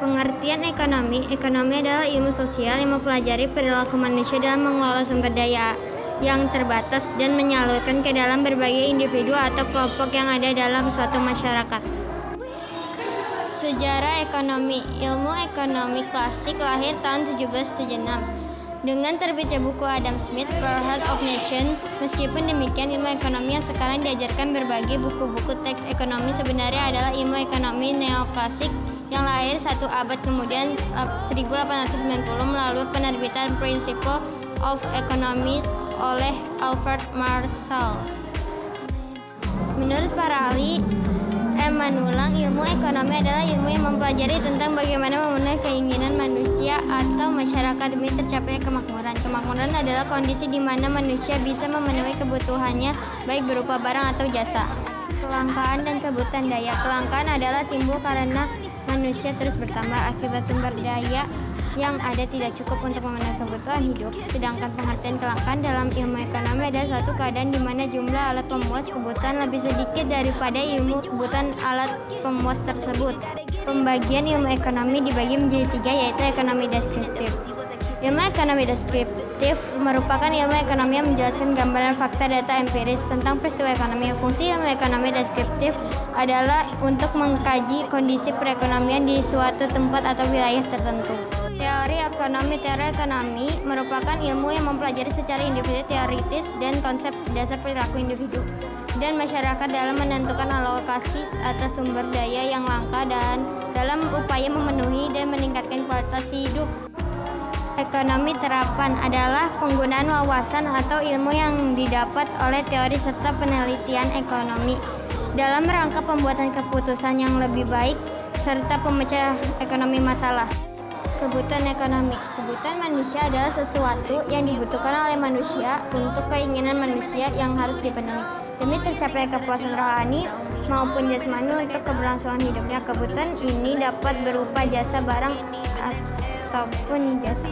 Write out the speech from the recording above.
Pengertian ekonomi. Ekonomi adalah ilmu sosial yang mempelajari perilaku manusia dalam mengelola sumber daya yang terbatas dan menyalurkan ke dalam berbagai individu atau kelompok yang ada dalam suatu masyarakat. Sejarah ekonomi. Ilmu ekonomi klasik lahir tahun 1776 dengan terbitnya buku Adam Smith, Pearl of Nations. Meskipun demikian, ilmu ekonomi yang sekarang diajarkan berbagai buku-buku teks ekonomi sebenarnya adalah ilmu ekonomi neoklasik yang lahir satu abad kemudian, 1890, melalui penerbitan Principles of Economics oleh Albert Marshall. Menurut para ahli, menulang, ilmu ekonomi adalah ilmu yang mempelajari tentang bagaimana memenuhi keinginan manusia atau masyarakat demi tercapai kemakmuran. Kemakmuran adalah kondisi di mana manusia bisa memenuhi kebutuhannya baik berupa barang atau jasa. Kelangkaan dan kebutuhan daya. Kelangkaan adalah timbul karena manusia terus bertambah akibat sumber daya yang ada tidak cukup untuk memenuhi kebutuhan hidup. Sedangkan pengertian kelangkaan dalam ilmu ekonomi adalah suatu keadaan di mana jumlah alat pemuas kebutuhan lebih sedikit daripada ilmu kebutuhan alat pemuas tersebut. Pembagian ilmu ekonomi dibagi menjadi tiga, yaitu ekonomi deskriptif. Ilmu ekonomi deskriptif merupakan ilmu ekonomi yang menjelaskan gambaran fakta data empiris tentang peristiwa ekonomi. Fungsi ilmu ekonomi deskriptif adalah untuk mengkaji kondisi perekonomian di suatu tempat atau wilayah tertentu. Teori ekonomi merupakan ilmu yang mempelajari secara individu teoritis dan konsep dasar perilaku individu dan masyarakat dalam menentukan alokasi atas sumber daya yang langka dan dalam upaya memenuhi dan meningkatkan kualitas hidup. Ekonomi terapan adalah penggunaan wawasan atau ilmu yang didapat oleh teori serta penelitian ekonomi dalam rangka pembuatan keputusan yang lebih baik serta pemecah ekonomi masalah. Kebutuhan ekonomi. Kebutuhan manusia adalah sesuatu yang dibutuhkan oleh manusia untuk keinginan manusia yang harus dipenuhi demi tercapai kepuasan rohani maupun jasmani untuk keberlangsungan hidupnya. Kebutuhan ini dapat berupa jasa barang ataupun jasa.